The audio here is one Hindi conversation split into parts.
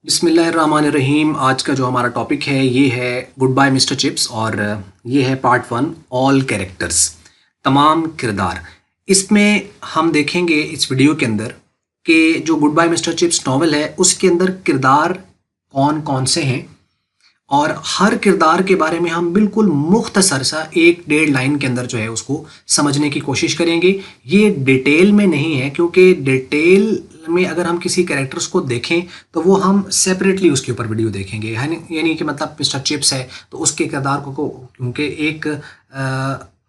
बिस्मिल्लाहिर्रहमानिर्रहीम। आज का जो हमारा टॉपिक है ये है गुड बाय मिस्टर चिप्स और ये है पार्ट 1 ऑल कैरेक्टर्स, तमाम किरदार। इसमें हम देखेंगे इस वीडियो के अंदर कि जो goodbye Mister Chips novel है उसके अंदर किरदार कौन कौन से हैं और हर किरदार के बारे में हम बिल्कुल मुख्तसर सा 1-1.5 लाइन के अंदर जो है उसको समझने की कोशिश करेंगे। ये डिटेल में नहीं है क्योंकि डिटेल में अगर हम किसी कैरेक्टर्स को देखें तो वो हम सेपरेटली उसके ऊपर वीडियो देखेंगे, यानी कि मतलब मिस्टर चिप्स है तो उसके किरदार को क्योंकि एक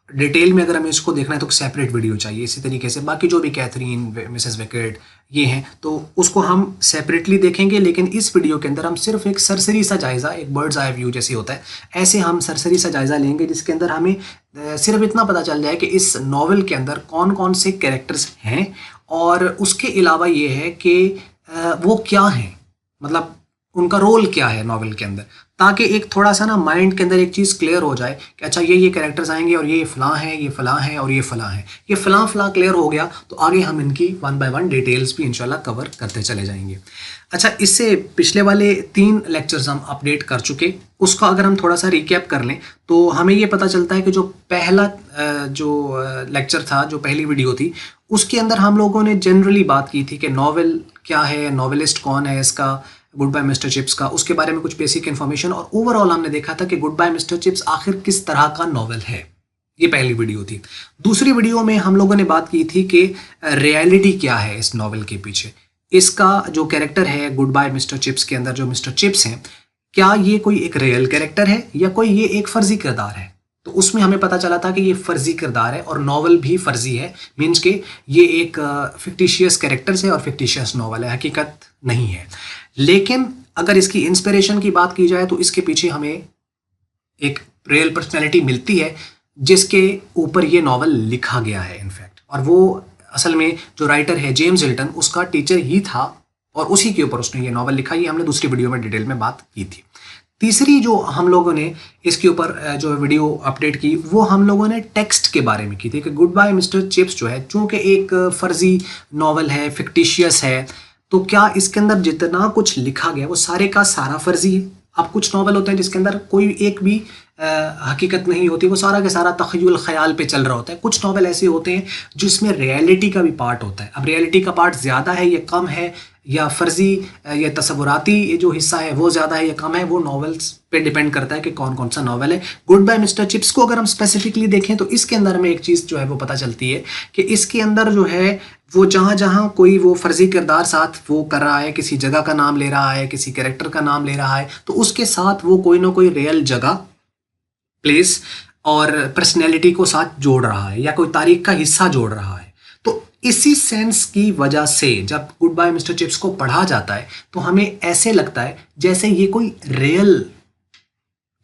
डिटेल में अगर हमें इसको देखना है तो सेपरेट वीडियो चाहिए। इसी तरीके से बाकी जो भी कैथरीन, मिसेस विकेट ये हैं तो उसको हम सेपरेटली देखेंगे, लेकिन इस वीडियो के अंदर हम सिर्फ एक सरसरी सा जायज़ा, एक बर्ड्स आई व्यू जैसे होता है ऐसे हम सरसरी सा जायज़ा लेंगे जिसके अंदर हमें सिर्फ इतना पता चल जाए कि इस नावल के अंदर कौन कौन से कैरेक्टर्स हैं और उसके अलावा ये है कि वो क्या हैं, मतलब उनका रोल क्या है नावल के अंदर, ताकि एक थोड़ा सा ना माइंड के अंदर एक चीज़ क्लियर हो जाए कि अच्छा ये कैरेक्टर्स आएंगे और ये फ़लाँ हैं, ये फ़लाँ हैं और ये फ़लाँ हैं। ये फ़लाँ क्लियर हो गया तो आगे हम इनकी 1 बाय 1 डिटेल्स भी इंशाल्लाह कवर करते चले जाएंगे। अच्छा, इससे पिछले वाले 3 लेक्चर्स हम अपडेट कर चुके, उसका अगर हम थोड़ा सा रिकैप कर लें तो हमें ये पता चलता है कि जो पहला जो लेक्चर था, जो पहली वीडियो थी, उसके अंदर हम लोगों ने जनरली बात की थी कि नावल क्या है, नावलिस्ट कौन है इसका, गुड बाय मिस्टर चिप्स का, उसके बारे में कुछ बेसिक इन्फॉर्मेशन, और ओवरऑल हमने देखा था कि गुड बाय मिस्टर चिप्स आखिर किस तरह का नावल है। ये पहली वीडियो थी। दूसरी वीडियो में हम लोगों ने बात की थी कि रियलिटी क्या है इस नावल के पीछे, इसका जो कैरेक्टर है गुड बाय मिस्टर चिप्स के अंदर जो मिस्टर चिप्स हैं, क्या ये कोई एक रियल कैरेक्टर है या कोई ये एक फर्जी किरदार है। तो उसमें हमें पता चला था कि ये फर्जी किरदार है और नावल भी फर्जी है, मीन्स के ये एक फिक्टिशियस कैरेक्टर्स है और फिक्टिशियस नावल है, हकीकत नहीं है। लेकिन अगर इसकी इंस्पिरेशन की बात की जाए तो इसके पीछे हमें एक रियल पर्सनैलिटी मिलती है जिसके ऊपर ये नावल लिखा गया है इनफैक्ट, और वो असल में जो राइटर है जेम्स हिल्टन उसका टीचर ही था और उसी के ऊपर उसने ये नावल लिखा। ये हमने दूसरी वीडियो में डिटेल में बात की थी। तीसरी जो हम लोगों ने इसके ऊपर जो वीडियो अपडेट की वो हम लोगों ने टेक्स्ट के बारे में की थी कि गुड बाय मिस्टर चिप्स जो है चूँकि एक फर्जी नावल है, फिक्टिशियस है, तो क्या इसके अंदर जितना कुछ लिखा गया वो सारे का सारा फर्जी है। अब कुछ नावल होते हैं जिसके अंदर कोई एक भी हकीकत नहीं होती, वो सारा का सारा तख़य्युल ख़याल पे चल रहा होता है। कुछ नावल ऐसे होते हैं जिसमें रियलिटी का भी पार्ट होता है। अब रियलिटी का पार्ट ज़्यादा है या कम है, या फर्जी या तसव्वुराती ये जो हिस्सा है वो ज़्यादा है या कम है, वो नॉवेल्स पे डिपेंड करता है कि कौन कौन सा नावल है। गुड बाय मिस्टर चिप्स को अगर हम स्पेसिफिकली देखें तो इसके अंदर हमें एक चीज़ जो है वो पता चलती है कि इसके अंदर जो है वो जहाँ जहाँ कोई वो फर्जी किरदार साथ वो कर रहा है, किसी जगह का नाम ले रहा है, किसी कैरेक्टर का नाम ले रहा है, तो उसके साथ वो कोई ना कोई रियल जगह, प्लेस और पर्सनैलिटी को साथ जोड़ रहा है या कोई तारीख का हिस्सा जोड़ रहा है। तो इसी सेंस की वजह से जब गुड बाय मिस्टर चिप्स को पढ़ा जाता है तो हमें ऐसे लगता है जैसे ये कोई रियल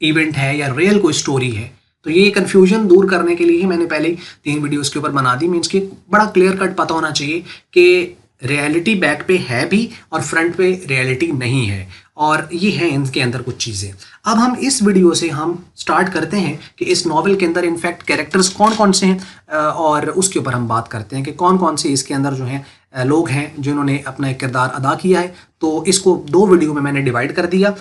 इवेंट है या रियल कोई स्टोरी है। तो ये कंफ्यूजन दूर करने के लिए ही मैंने पहले 3 वीडियोस के ऊपर बना दी। मीन्स कि बड़ा क्लियर कट पता होना चाहिए कि रियलिटी बैक पे है भी और फ्रंट पे रियलिटी नहीं है, और ये है इनके अंदर कुछ चीज़ें। अब हम इस वीडियो से हम स्टार्ट करते हैं कि इस नावल के अंदर इनफैक्ट कैरेक्टर्स कौन कौन से हैं और उसके ऊपर हम बात करते हैं कि कौन कौन से इसके अंदर जो हैं लोग हैं जिन्होंने अपना एक किरदार अदा किया है। तो इसको 2 वीडियो में मैंने डिवाइड कर दिया।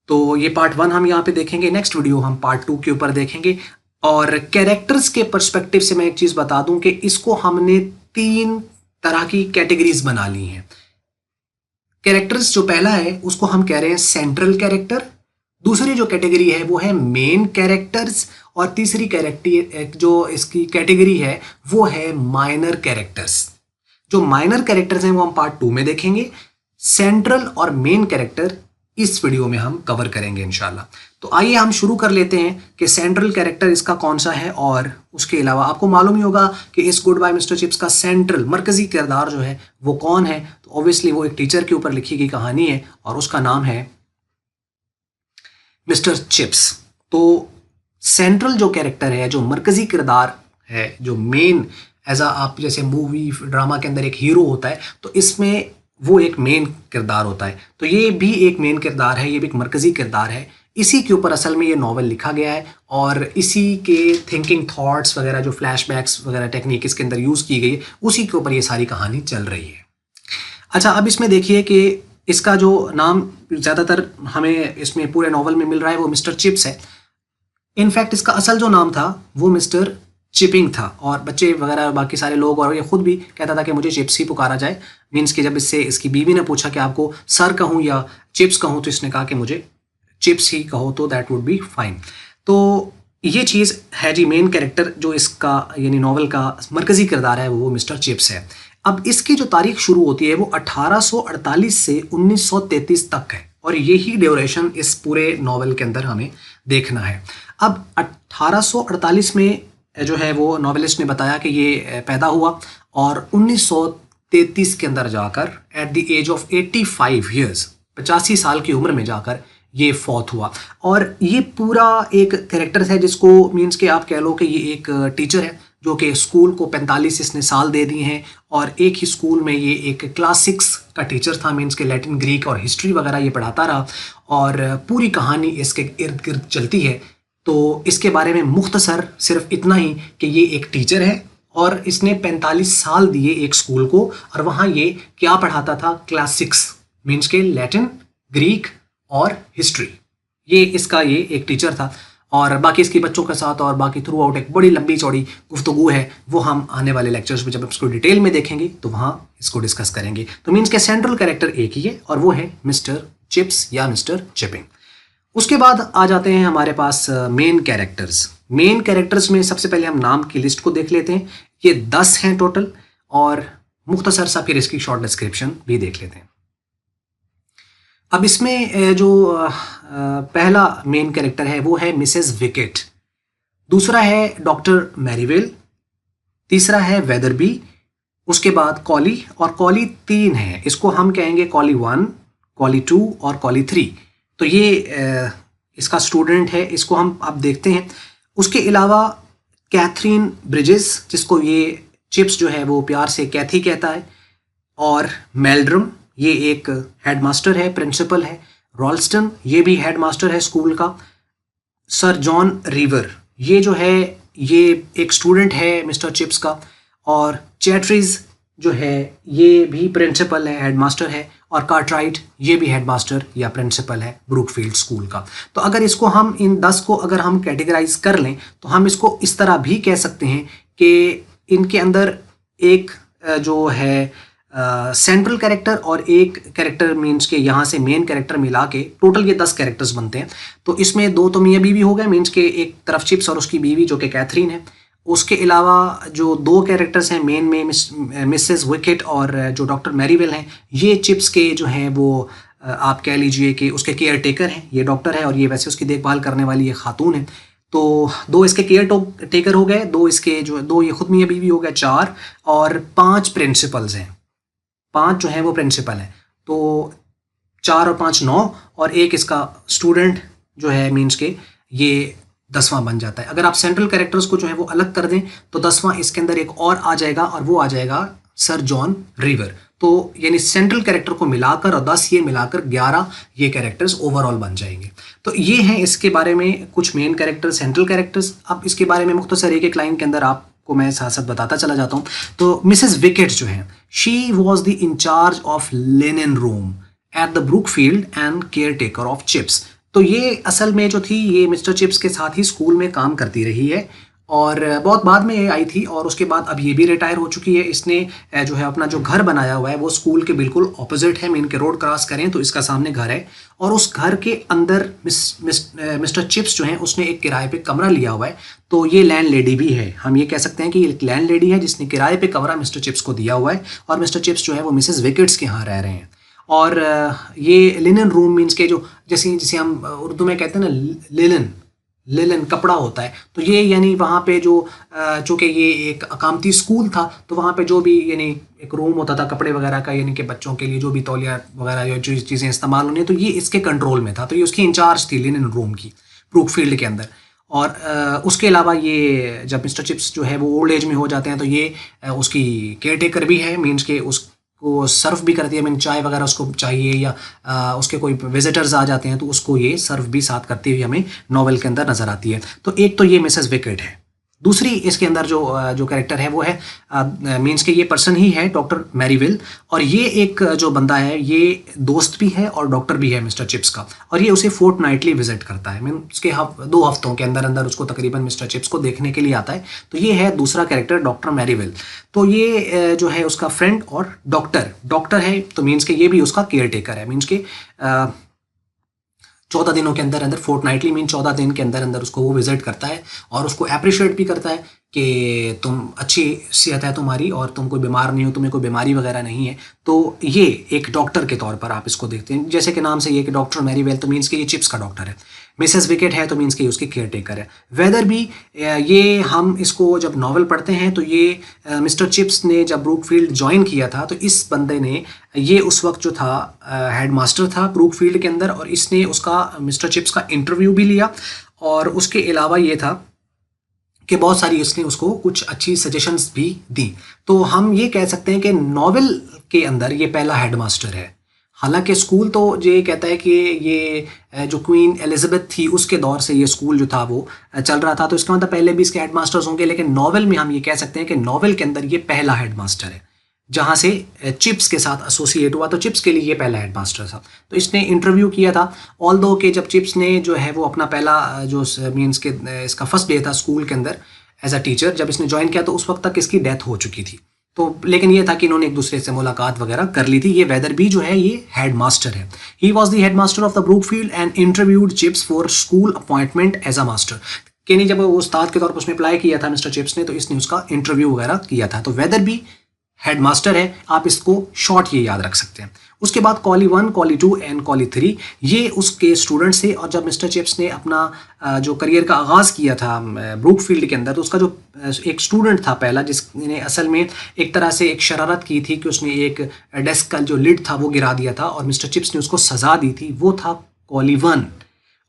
तो ये पार्ट 1 हम यहाँ पे देखेंगे, नेक्स्ट वीडियो हम पार्ट 2 के ऊपर देखेंगे। और कैरेक्टर्स के पर्सपेक्टिव से मैं एक चीज़ बता दूं कि इसको हमने 3 तरह की कैटेगरीज बना ली हैं। कैरेक्टर्स जो पहला है उसको हम कह रहे हैं सेंट्रल कैरेक्टर, दूसरी जो कैटेगरी है वो है मेन कैरेक्टर्स, और तीसरी कैरेक्टर जो इसकी कैटेगरी है वो है माइनर कैरेक्टर्स। जो माइनर कैरेक्टर्स हैं वो हम पार्ट 2 में देखेंगे। सेंट्रल और मेन कैरेक्टर इस वीडियो में हम कवर करेंगे इंशाल्लाह। तो आइए हम शुरू कर लेते हैं कि सेंट्रल कैरेक्टर इसका कौन सा है, और उसके अलावा आपको मालूम ही होगा कि इस गुड बाय मिस्टर चिप्स का सेंट्रल मरकजी किरदार जो है वो कौन है। तो ऑब्वियसली वो एक टीचर के ऊपर लिखी गई कहानी है और उसका नाम है मिस्टर चिप्स। तो सेंट्रल जो कैरेक्टर है, जो मरकजी किरदार है, जो मेन एज आप जैसे मूवी ड्रामा के अंदर एक हीरो होता है तो इसमें वो एक मेन किरदार होता है। तो ये भी एक मेन किरदार है, ये भी एक मरकजी किरदार है। इसी के ऊपर असल में ये नावल लिखा गया है और इसी के थिंकिंग थॉट्स वगैरह, जो फ्लैशबैक्स वगैरह टेक्निक इसके अंदर यूज़ की गई है, उसी के ऊपर ये सारी कहानी चल रही है। अच्छा, अब इसमें देखिए कि इसका जो नाम ज़्यादातर हमें इसमें पूरे नॉवल में मिल रहा है वो मिस्टर चिप्स है। इनफैक्ट इसका असल जो नाम था वो मिस्टर चिपिंग था, और बच्चे वगैरह बाकी सारे लोग और ये खुद भी कहता था कि मुझे चिप्स ही पुकारा जाए। मीन्स कि जब इससे इसकी बीवी ने पूछा कि आपको सर कहूँ या चिप्स कहूँ, तो इसने कहा कि मुझे चिप्स ही कहो तो दैट वुड बी फाइन। तो ये चीज़ है जी, मेन कैरेक्टर जो इसका यानी नॉवल का मरकज़ी किरदार है वो मिस्टर चिप्स है। अब इसकी जो तारीख शुरू होती है वो 1848 से 1933 तक है, और यही ड्यूरेशन इस पूरे नॉवल के अंदर हमें देखना है। अब 1848 में जो है वो नॉवेलिस्ट ने बताया कि ये पैदा हुआ, और 1933 के अंदर जाकर at the age of 85 years 85 साल की उम्र में जाकर ये फौत हुआ। और ये पूरा एक कैरेक्टर है जिसको मीन्स कि आप कह लो कि ये एक टीचर है जो कि स्कूल को 45 इसने साल दे दिए हैं, और एक ही स्कूल में ये एक क्लास 6 का टीचर था। मीन्स के लैटिन, ग्रीक और हिस्ट्री वगैरह ये पढ़ाता रहा, और पूरी कहानी इसके इर्द गिर्द चलती है। तो इसके बारे में मुख्तसर सिर्फ इतना ही कि ये एक टीचर है और इसने 45 साल दिए एक स्कूल को, और वहाँ ये क्या पढ़ाता था, क्लास 6 मीन्स के लैटिन, ग्रीक और हिस्ट्री। ये इसका ये एक टीचर था, और बाकी इसके बच्चों के साथ और बाकी थ्रू आउट एक बड़ी लंबी चौड़ी गुफ्तगू है, वो हम आने वाले लेक्चर्स में जब इसको डिटेल में देखेंगे तो वहाँ इसको डिस्कस करेंगे। तो मीन्स के सेंट्रल कैरेक्टर एक ही है, और वो है मिस्टर चिप्स या मिस्टर चिपिंग। उसके बाद आ जाते हैं हमारे पास मेन कैरेक्टर्स। मेन कैरेक्टर्स में सबसे पहले हम नाम की लिस्ट को देख लेते हैं। ये 10 हैं टोटल, और मुख्तसर सा फिर इसकी शॉर्ट डिस्क्रिप्शन भी देख लेते हैं। अब इसमें जो पहला मेन कैरेक्टर है वो है मिसेस विकेट, दूसरा है डॉक्टर मैरीवेल, तीसरा है वेदरबी, उसके बाद कॉली, और कॉली 3 है, इसको हम कहेंगे कॉली 1, कॉली 2 और कॉली 3। तो ये इसका स्टूडेंट है, इसको हम अब देखते हैं। उसके अलावा कैथरीन ब्रिजेस, जिसको ये चिप्स जो है वो प्यार से कैथी कहता है, और मेल्ड्रम, ये एक हेडमास्टर है, प्रिंसिपल है। रॉल्स्टन, ये भी हेडमास्टर है स्कूल का। सर जॉन रीवर, ये जो है ये एक स्टूडेंट है मिस्टर चिप्स का। और चैटरीज जो है ये भी प्रिंसिपल है, हेडमास्टर है। और कार्टराइट, ये भी हेडमास्टर या प्रिंसिपल है ब्रूकफील्ड स्कूल का। तो अगर इसको हम इन 10 को अगर हम कैटेगराइज कर लें तो हम इसको इस तरह भी कह सकते हैं कि इनके अंदर एक जो है सेंट्रल कैरेक्टर और एक कैरेक्टर मीन्स के यहाँ से मेन कैरेक्टर मिला के टोटल ये 10 कैरेक्टर्स बनते हैं। तो इसमें 2 तो मियाँ बीवी हो गए, मीन्स के एक तरफ चिप्स और उसकी बीवी जो कि कैथरीन है। उसके अलावा जो 2 कैरेक्टर्स हैं मेन में मिसेस विकेट और जो डॉक्टर मैरीवेल हैं, ये चिप्स के जो हैं वो आप कह लीजिए कि उसके केयर टेकर हैं। ये डॉक्टर है और ये वैसे उसकी देखभाल करने वाली ये खातून है। तो 2 इसके केयर टेकर हो गए, 2 इसके जो 2 ये खुद मियाँ बीवी हो गए 4, और 5 प्रिंसिपल्स हैं। 5 जो हैं वो प्रिंसिपल हैं। तो 4 और 5 9, और एक इसका स्टूडेंट जो है मीन्स के ये 10वां बन जाता है। अगर आप सेंट्रल कैरेक्टर्स को जो है वो अलग कर दें तो 10वां इसके अंदर एक और आ जाएगा, और वो आ जाएगा सर जॉन रीवर। तो यानी सेंट्रल कैरेक्टर को मिलाकर और 10 ये मिलाकर 11 ये कैरेक्टर्स ओवरऑल बन जाएंगे। तो ये हैं इसके बारे में कुछ मेन कैरेक्टर्स, सेंट्रल कैरेक्टर्स। अब इसके बारे में मुख्तसर एक लाइन के अंदर आपको मैं साथ साथ बताता चला जाता हूँ। तो मिसेस विकेट जो है, she was the in charge of linen room at the Brookfield and caretaker of Chips. तो ये असल में जो थी ये मिस्टर चिप्स के साथ ही स्कूल में काम करती रही है, और बहुत बाद में ये आई थी, और उसके बाद अब ये भी रिटायर हो चुकी है। इसने जो है अपना जो घर बनाया हुआ है वो स्कूल के बिल्कुल ऑपोजिट है। मेन के रोड क्रॉस करें तो इसका सामने घर है, और उस घर के अंदर मिस्टर चिप्स जो है उसने एक किराए पे कमरा लिया हुआ है। तो ये लैंड लेडी भी है, हम ये कह सकते हैं कि ये लैंड लेडी है जिसने किराए पे कमरा मिस्टर चिप्स को दिया हुआ है, और मिस्टर चिप्स जो है वो मिसेस विकेट्स के यहाँ रह रहे हैं। और ये लिनन रूम मीन्स के जो जिसे हम उर्दू में कहते हैं ना लिनन कपड़ा होता है। तो ये यानी वहाँ पे जो चूँकि ये एक अकामती स्कूल था तो वहाँ पे जो भी यानी एक रूम होता था कपड़े वगैरह का, यानी कि बच्चों के लिए जो भी तौलिया वगैरह या जो चीज़ें इस्तेमाल होनी है तो ये इसके कंट्रोल में था। तो ये उसकी इंचार्ज थी लिनन रूम की ब्रूकफील्ड के अंदर। और उसके अलावा ये जब मिस्टर चिप्स जो है वो ओल्ड एज में हो जाते हैं तो ये उसकी केयर टेकर भी है, मीन्स के उसको सर्व भी करती है। मीन चाय वगैरह उसको चाहिए या उसके कोई विजिटर्स आ जाते हैं तो उसको ये सर्व भी साथ करती हुई हमें नॉवेल के अंदर नज़र आती है। तो एक तो ये मिसेस विकेट है। दूसरी इसके अंदर जो कैरेक्टर है वो है मीन्स के ये पर्सन ही है डॉक्टर मैरीवेल, और ये एक जो बंदा है ये दोस्त भी है और डॉक्टर भी है मिस्टर चिप्स का, और ये उसे फोर्टनाइटली विजिट करता है। मीन उसके 2 हफ्तों के अंदर अंदर उसको तकरीबन मिस्टर चिप्स को देखने के लिए आता है। तो ये है दूसरा कैरेक्टर डॉक्टर मैरीवेल। तो ये जो है उसका फ्रेंड और डॉक्टर है, तो मीन्स के ये भी उसका केयर टेकर है। मीन्स के 14 दिनों के अंदर अंदर, फोर्टनाइटली मीन 14 दिन के अंदर अंदर उसको वो विजिट करता है और उसको अप्रिशिएट भी करता है कि तुम अच्छी सेहत है तुम्हारी और तुम कोई बीमार नहीं हो, तुम्हें कोई बीमारी वगैरह नहीं है। तो ये एक डॉक्टर के तौर पर आप इसको देखते हैं, जैसे कि नाम से ये कि डॉक्टर मैरीवेल, तो मीन्स कि ये चिप्स का डॉक्टर है। मिसेस विकेट है तो मीन्स कि उसकी केयर टेकर है। वेदर भी, ये हम इसको जब नॉवल पढ़ते हैं तो ये मिस्टर चिप्स ने जब ब्रूकफील्ड ज्वाइन किया था तो इस बंदे ने, ये उस वक्त जो था हेड मास्टर था ब्रूकफील्ड के अंदर, और इसने उसका मिस्टर चिप्स का इंटरव्यू भी लिया, और उसके अलावा ये था कि बहुत सारी इसने उसको कुछ अच्छी सजेशंस भी दी। तो हम ये कह सकते हैं कि नॉवेल के अंदर ये पहला हेडमास्टर है। हालांकि स्कूल तो ये कहता है कि ये जो क्वीन एलिजाबेथ थी उसके दौर से ये स्कूल जो था वो चल रहा था, तो इसका मतलब पहले भी इसके हेडमास्टर्स होंगे, लेकिन नॉवेल में हम ये कह सकते हैं कि नॉवेल के अंदर ये पहला हेडमास्टर है जहाँ से चिप्स के साथ एसोसिएट हुआ। तो चिप्स के लिए ये पहला हेडमास्टर था। तो इसने इंटरव्यू किया था, ऑल्दो कि जब चिप्स ने जो है वो अपना पहला जो मीन्स के इसका फर्स्ट डे था स्कूल के अंदर एज अ टीचर, जब इसने ज्वाइन किया तो उस वक्त तक इसकी डेथ हो चुकी थी। तो लेकिन ये था कि इन्होंने एक दूसरे से मुलाकात वगैरह कर ली थी। ये वेदरबी जो है ये हेडमास्टर है। He was the headmaster of the Brookfield and interviewed Chips for school appointment as a master. कि नहीं, जब वो उस्ताद के तौर पर उसने अप्लाई किया था मिस्टर चिप्स ने, तो इसने उसका इंटरव्यू वगैरह किया था। तो वेदरबी हेडमास्टर है, आप इसको शॉर्ट ये याद रख सकते हैं। उसके बाद कॉली 1, कॉली 2 एंड कॉली 3 ये उसके स्टूडेंट्स थे। और जब मिस्टर चिप्स ने अपना जो करियर का आगाज़ किया था ब्रूकफील्ड के अंदर, तो उसका जो एक स्टूडेंट था पहला, जिसने असल में एक तरह से एक शरारत की थी कि उसने एक डेस्क का जो लिड था वो गिरा दिया था और मिस्टर चिप्स ने उसको सज़ा दी थी, वो था कॉली 1।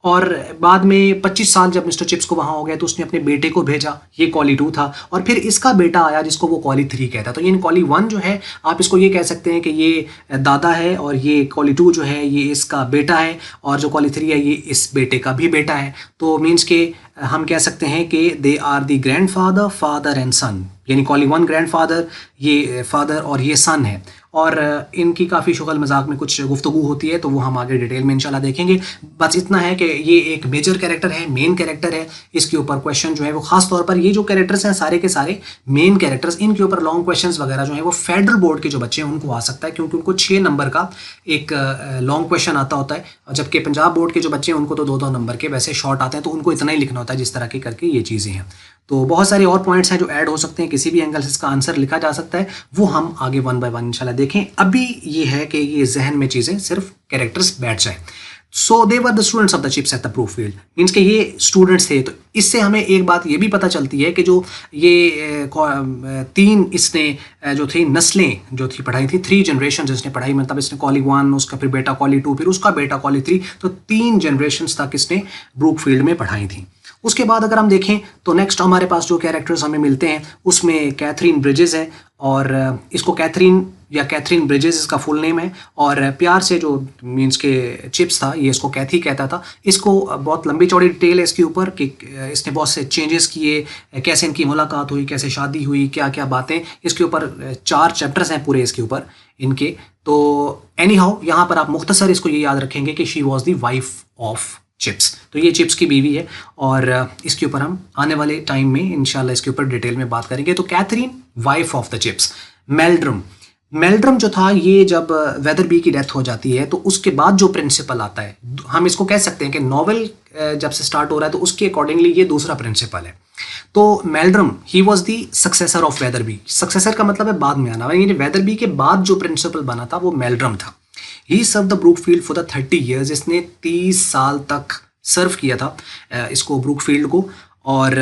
और बाद में 25 साल जब मिस्टर चिप्स को वहाँ हो गया तो उसने अपने बेटे को भेजा, ये कॉली 2 था। और फिर इसका बेटा आया जिसको वो कॉली 3 कहता। तो ये कॉली 1 जो है आप इसको ये कह सकते हैं कि ये दादा है, और ये कॉली 2 जो है ये इसका बेटा है, और जो कॉली 3 है ये इस बेटे का भी बेटा है। तो मीन्स के हम कह सकते हैं कि they are the grandfather, father and son, यानी कॉली 1 ग्रैंडफादर, ये फादर और ये सन है। और इनकी काफ़ी शुगल मजाक में कुछ गुफ्तगू होती है, तो वो हम आगे डिटेल में इंशाल्लाह देखेंगे। बस इतना है कि ये एक मेजर कैरेक्टर है, मेन कैरेक्टर है। इसके ऊपर क्वेश्चन जो है वो खास तौर पर ये जो कैरेक्टर्स हैं सारे के सारे मेन कैरेक्टर्स, इनके ऊपर लॉन्ग क्वेश्चंस वगैरह जो है वो फेडरल बोर्ड के जो बच्चे हैं उनको आ सकता है, क्योंकि उनको 6 नंबर का एक लॉन्ग क्वेश्चन आता होता है, जबकि पंजाब बोर्ड के जो बच्चे हैं उनको तो 2-2 नंबर के वैसे शॉर्ट आते हैं, तो उनको इतना ही लिखना होता है जिस तरह के करके ये चीज़ें हैं। तो बहुत सारे और पॉइंट्स हैं जो ऐड हो सकते हैं, किसी भी एंगल से इसका आंसर लिखा जा सकता है, वो हम आगे 1 बाय 1 इंशाल्लाह देखें। अभी ये है कि ये जहन में चीज़ें सिर्फ कैरेक्टर्स बैठ जाए। So they were the students of the Chips at the Brookfield, means के ये स्टूडेंट्स थे। तो इससे हमें एक बात ये भी पता चलती है कि जो ये 3 इसने जो थी नस्लें जो थी पढ़ाई थी, 3 जनरेशन इसने पढ़ाई, मतलब इसने कॉली 1, उसका फिर बेटा कॉली 2, फिर उसका बेटा कॉली 3, तो 3 जनरेशन तक इसने ब्रूकफील्ड में पढ़ाई थी। उसके बाद अगर हम देखें तो नेक्स्ट हमारे पास जो कैरेक्टर्स हमें मिलते हैं उसमें कैथरीन ब्रिजेस है, और इसको कैथरीन या कैथरीन ब्रिजेस इसका फुल नेम है, और प्यार से जो मीन्स के चिप्स था ये इसको कैथी कहता था। इसको बहुत लंबी चौड़ी डिटेल है इसके ऊपर कि इसने बहुत से चेंजेस किए, कैसे इनकी मुलाकात हुई, कैसे शादी हुई, क्या क्या बातें, इसके ऊपर 4 चैप्टर्स हैं पूरे इसके ऊपर इनके। तो एनी हाउ यहाँ पर आप मुख्तसर इसको ये याद रखेंगे कि she was the wife of Chips. तो ये चिप्स की बीवी है, और इसके ऊपर हम आने वाले टाइम में इंशाल्लाह इसके ऊपर डिटेल में बात करेंगे। तो Catherine wife of the Chips. Meldrum जो था, ये जब वेदरबी की डेथ हो जाती है तो उसके बाद जो प्रिंसिपल आता है, हम इसको कह सकते हैं कि नॉवेल जब से स्टार्ट हो रहा है तो उसके अकॉर्डिंगली ये दूसरा प्रिंसिपल है। तो Meldrum he was the successor of Wetherby. Successor का मतलब है बाद में आना, यानी वेदरबी के बाद जो प्रिंसिपल बना था वो मेल्ड्रम था। He served the Brookfield for the 30 years. इसने 30 साल तक सर्व किया था इसको ब्रूकफील्ड को, और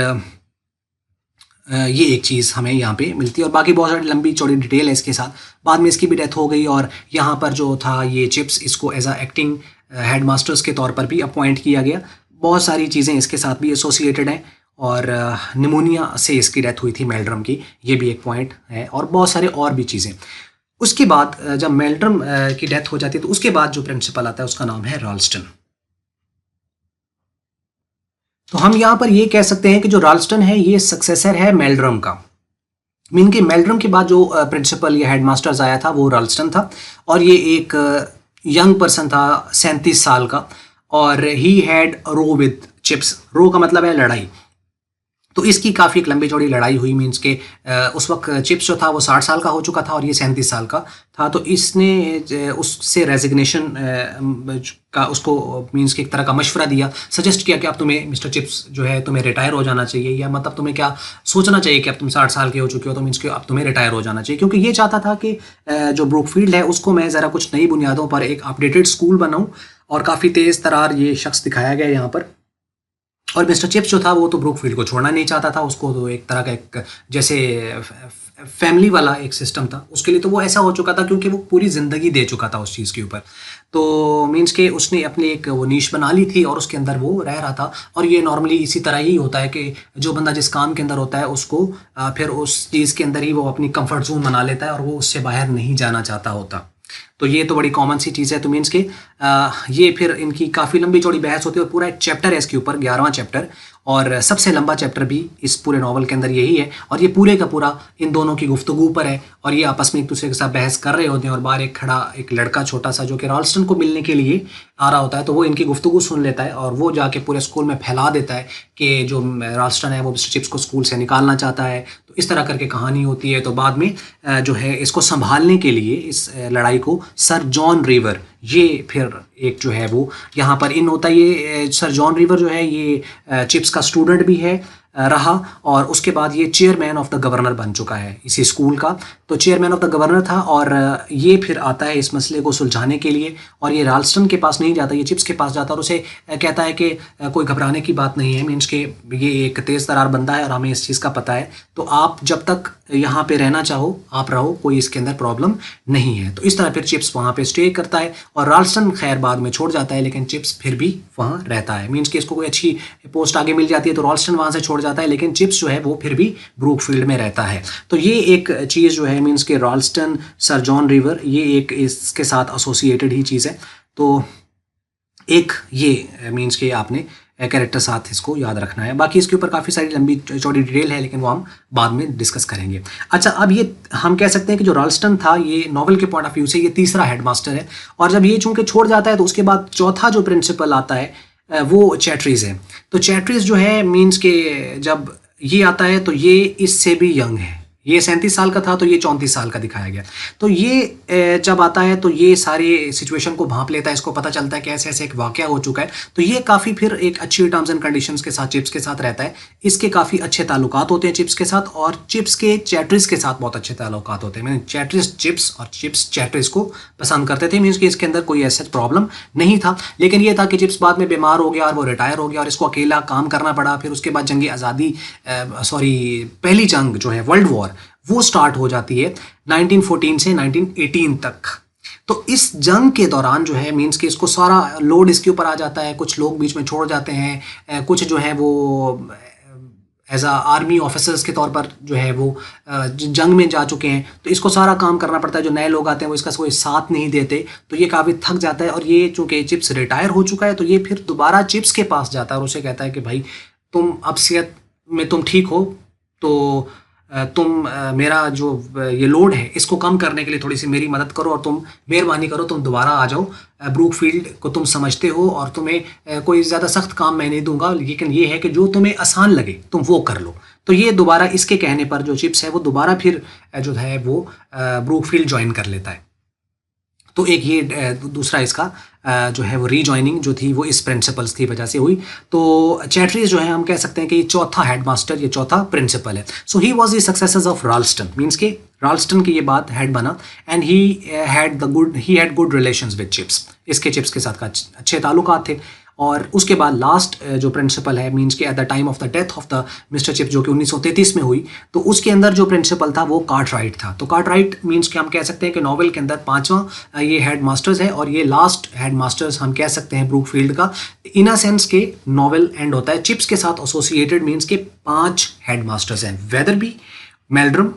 ये एक चीज़ हमें यहाँ पे मिलती है। और बाकी बहुत सारी लंबी चौड़ी डिटेल है इसके साथ। बाद में इसकी भी डेथ हो गई, और यहाँ पर जो था ये चिप्स, इसको as a acting headmasters के तौर पर भी अपॉइंट किया गया। बहुत सारी चीज़ें इसके साथ भी एसोसिएटेड हैं, और निमोनिया से इसकी डेथ हुई थी मेल्ड्रम की, ये भी एक पॉइंट है, और बहुत सारे और भी चीज़ें। उसके बाद जब मेल्ड्रम की डेथ हो जाती है तो उसके बाद जो प्रिंसिपल आता है उसका नाम है रॉल्स्टन। तो हम यहाँ पर ये कह सकते हैं कि जो राल्स्टन है ये सक्सेसर है मेल्ड्रम का। मीन के मेल्ड्रम के बाद जो प्रिंसिपल या हेडमास्टर्स आया था वो राल्स्टन था, और ये एक यंग पर्सन था 37 साल का, और he had row with Chips. Row का मतलब है लड़ाई। तो इसकी काफ़ी एक लंबी चौड़ी लड़ाई हुई। मीन्स के उस वक्त चिप्स जो था वो 60 साल का हो चुका था और ये 37 साल का था। तो इसने उससे रेजिग्नेशन का उसको मीन्स के एक तरह का मशवरा दिया, सजेस्ट किया कि अब तुम्हें मिस्टर चिप्स जो है तुम्हें रिटायर हो जाना चाहिए, या मतलब तुम्हें क्या सोचना चाहिए कि अब तुम 60 साल के हो चुके हो तो मीन्स के अब तुम्हें रिटायर हो जाना चाहिए। क्योंकि ये चाहता था कि जो ब्रूकफील्ड है उसको मैं ज़रा कुछ नई बुनियादों पर एक अपडेटेड स्कूल बनाऊँ, और काफ़ी तेज़ तरार ये शख्स दिखाया गया यहाँ पर। और मिस्टर चिप्स जो था वो तो ब्रूकफील्ड को छोड़ना नहीं चाहता था, उसको तो एक तरह का एक जैसे फैमिली वाला एक सिस्टम था उसके लिए, तो वो ऐसा हो चुका था क्योंकि वो पूरी ज़िंदगी दे चुका था उस चीज़ के ऊपर। तो मीन्स के उसने अपनी एक वो नीश बना ली थी और उसके अंदर वो रह रहा था। और ये नॉर्मली इसी तरह ही होता है कि जो बंदा जिस काम के अंदर होता है उसको फिर उस चीज़ के अंदर ही वो अपनी कंफर्ट जोन बना लेता है और वो उससे बाहर नहीं जाना चाहता होता। तो ये तो बड़ी कॉमन सी चीज़ है। तो मीन्स के ये फिर इनकी काफ़ी लंबी चौड़ी बहस होती है और पूरा एक चैप्टर है इसके ऊपर, 11वां चैप्टर, और सबसे लंबा चैप्टर भी इस पूरे नॉवल के अंदर यही है। और ये पूरे का पूरा इन दोनों की गुफ्तगू पर है और ये आपस में एक दूसरे के साथ बहस कर रहे होते हैं। और बाहर एक खड़ा एक लड़का छोटा सा जो कि राल्स्टन को मिलने के लिए आ रहा होता है, तो वो इनकी गुफ्तगू सुन लेता है और वो जाके पूरे स्कूल में फैला देता है कि जो राल्स्टन है वो मिस्टर चिप्स को स्कूल से निकालना चाहता है। तो इस तरह करके कहानी होती है। तो बाद में जो है इसको संभालने के लिए इस लड़ाई को सर जॉन रीवर, ये फिर एक जो है वो यहाँ पर इन होता है। ये सर जॉन रीवर जो है ये चिप्स का स्टूडेंट भी है रहा, और उसके बाद ये चेयरमैन ऑफ द गवर्नर बन चुका है इसी स्कूल का। तो चेयरमैन ऑफ द गवर्नर था और ये फिर आता है इस मसले को सुलझाने के लिए, और ये राल्स्टन के पास नहीं जाता, ये चिप्स के पास जाता है और उसे कहता है कि कोई घबराने की बात नहीं है। मीन्स के ये एक तेज़ तरार बंदा है और हमें इस चीज़ का पता है, तो आप जब तक यहाँ पे रहना चाहो आप रहो, कोई इसके अंदर प्रॉब्लम नहीं है। तो इस तरह फिर चिप्स वहाँ पे स्टे करता है और राल्स्टन खैर बाद में छोड़ जाता है, लेकिन चिप्स फिर भी वहाँ रहता है। मीन्स कि इसको कोई अच्छी पोस्ट आगे मिल जाती है तो राल्स्टन वहाँ से छोड़ जाता है, लेकिन चिप्स जो है वो फिर भी ब्रूकफील्ड में रहता है। तो ये एक चीज़ जो है मीन्स के राल्स्टन सर जॉन रीवर ये एक इसके साथ एसोसिएटेड ही चीज़ है। तो एक ये मीन्स के आपने कैरेक्टर साथ इसको याद रखना है। बाकी इसके ऊपर काफ़ी सारी लंबी चौड़ी डिटेल है, लेकिन वो हम बाद में डिस्कस करेंगे। अच्छा, अब ये हम कह सकते हैं कि जो राल्स्टन था ये नॉवल के पॉइंट ऑफ व्यू से ये तीसरा हेडमास्टर है, और जब ये चूंकि छोड़ जाता है तो उसके बाद चौथा जो प्रिंसिपल आता है वो चैटरीज है। तो चैटरीज जो है मीन्स के जब ये आता है तो ये इससे भी यंग है, ये 37 साल का था तो ये 34 साल का दिखाया गया। तो ये जब आता है तो ये सारे सिचुएशन को भांप लेता है, इसको पता चलता है कि ऐसे ऐसे एक वाकया हो चुका है। तो ये काफ़ी फिर एक अच्छी टर्म्स एंड कंडीशंस के साथ चिप्स के साथ रहता है। इसके काफ़ी अच्छे ताल्लुकात होते हैं चिप्स के साथ, और चिप्स के चैटरीज के साथ बहुत अच्छे ताल्लुकात होते हैं। मैंने चैटरीज चिप्स और चिप्स चैटरीज को पसंद करते थे। मीन्स कि इसके अंदर कोई ऐसा प्रॉब्लम नहीं था, लेकिन ये था कि चिप्स बाद में बीमार हो गया और वो रिटायर हो गया और इसको अकेला काम करना पड़ा। फिर उसके बाद जंगी आज़ादी पहली जंग जो है वर्ल्ड वॉर वो स्टार्ट हो जाती है 1914 से 1918 तक। तो इस जंग के दौरान जो है मीन्स कि इसको सारा लोड इसके ऊपर आ जाता है। कुछ लोग बीच में छोड़ जाते हैं, कुछ जो है वो एज आ आर्मी ऑफिसर्स के तौर पर जो है वो जंग में जा चुके हैं, तो इसको सारा काम करना पड़ता है। जो नए लोग आते हैं वो इसका कोई साथ नहीं देते, तो ये काफ़ी थक जाता है। और ये चूँकि चिप्स रिटायर हो चुका है तो ये फिर दोबारा चिप्स के पास जाता है और उसे कहता है कि भाई तुम अब सेहत में तुम ठीक हो, तो तुम मेरा जो ये लोड है इसको कम करने के लिए थोड़ी सी मेरी मदद करो और तुम मेहरबानी करो, तुम दोबारा आ जाओ। ब्रूकफील्ड को तुम समझते हो और तुम्हें कोई ज़्यादा सख्त काम मैं नहीं दूंगा, लेकिन ये है कि जो तुम्हें आसान लगे तुम वो कर लो। तो ये दोबारा इसके कहने पर जो चिप्स है वो दोबारा फिर जो है वो ब्रूकफील्ड ज्वाइन कर लेता है। तो एक ये दूसरा इसका जो है वो रीजॉइनिंग जो थी वो इस प्रिंसिपल्स की वजह से हुई। तो चैटरीज जो है हम कह सकते हैं कि ये चौथा हेडमास्टर, ये चौथा प्रिंसिपल है। So he was the successors of Ralston, means के राल्स्टन की ये बात हेड बना, and he had good relations with Chips. इसके चिप्स के साथ अच्छे ताल्लुकात थे। और उसके बाद लास्ट जो प्रिंसिपल है मींस के at the time of the death of the mister chips जो कि 1933 में हुई, तो उसके अंदर जो प्रिंसिपल था वो कार्टराइट था। तो कार्टराइट मींस के हम कह सकते हैं कि नॉवेल के अंदर पांचवा ये हेड मास्टर्स है और ये लास्ट हेड मास्टर्स हम कह सकते हैं ब्रूकफील्ड का। इन अ सेंस के नॉवेल एंड होता है चिप्स के साथ एसोसिएटेड, मींस के 5 हेड मास्टर्स हैं, वेदरबी, मेल्ड्रम,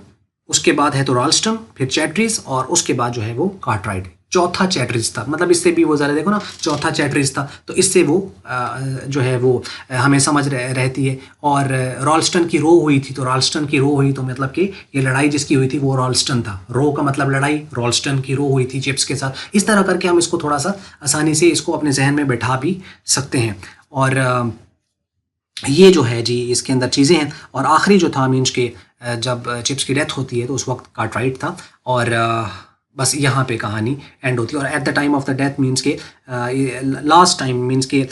उसके बाद है तो राल्स्टन, फिर चैटरीज और उसके बाद जो है वो कार्टराइट। चौथा चैटरिज था, मतलब इससे भी वो ज़रा देखो ना, चौथा चैटरिज था, तो इससे वो जो है वो हमें समझ रहती है। और रॉल्स्टन की रो हुई थी, तो रॉल्स्टन की रो हुई तो मतलब कि ये लड़ाई जिसकी हुई थी वो रॉल्स्टन था। रो का मतलब लड़ाई, रॉल्स्टन की रो हुई थी चिप्स के साथ। इस तरह करके हम इसको थोड़ा सा आसानी से इसको अपने जहन में बैठा भी सकते हैं। और ये जो है जी इसके अंदर चीज़ें हैं। और आखिरी जो था मीन्स के जब चिप्स की डेथ होती है तो उस वक्त कार्टराइट था, और बस यहाँ पे कहानी एंड होती है। और at the time of the death means के लास्ट टाइम मीन्स के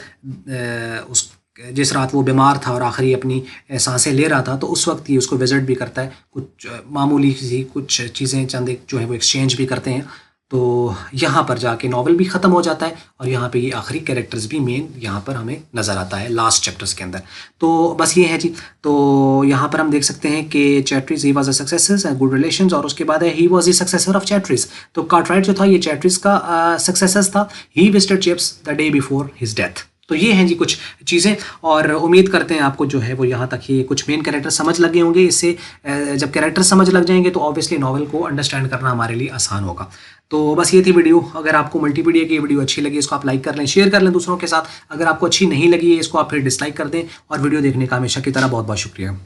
उस जिस रात वो बीमार था और आखिरी अपनी सांसें ले रहा था, तो उस वक्त ही उसको विजिट भी करता है, कुछ मामूली सी कुछ चीज़ें चंद एक जो है वो एक्सचेंज भी करते हैं। तो यहाँ पर जाके नॉवल भी ख़त्म हो जाता है, और यहाँ पे ये आखिरी कैरेक्टर्स भी मेन यहाँ पर हमें नज़र आता है लास्ट चैप्टर्स के अंदर। तो बस ये है जी। तो यहाँ पर हम देख सकते हैं कि Chatteris he was a successor and good relations, और उसके बाद है he was the successor of Chatteris. तो कार्टराइट जो था ये चैटरीज का सक्सेसर था। He visited Chips the day before his death. तो ये हैं जी कुछ चीज़ें, और उम्मीद करते हैं आपको जो है वो यहाँ तक ही कुछ मेन कैरेक्टर समझ लगे होंगे। इससे जब कैरेक्टर समझ लग जाएंगे तो ऑब्वियसली नॉवल को अंडरस्टैंड करना हमारे लिए आसान होगा। तो बस ये थी वीडियो। अगर आपको मल्टीपीडिया की वीडियो अच्छी लगी, इसको आप लाइक कर लें, शेयर कर लें दूसरों के साथ। अगर आपको अच्छी नहीं लगी है, इसको आप फिर डिसलाइक कर दें। और वीडियो देखने का हमेशा की तरह बहुत बहुत शुक्रिया।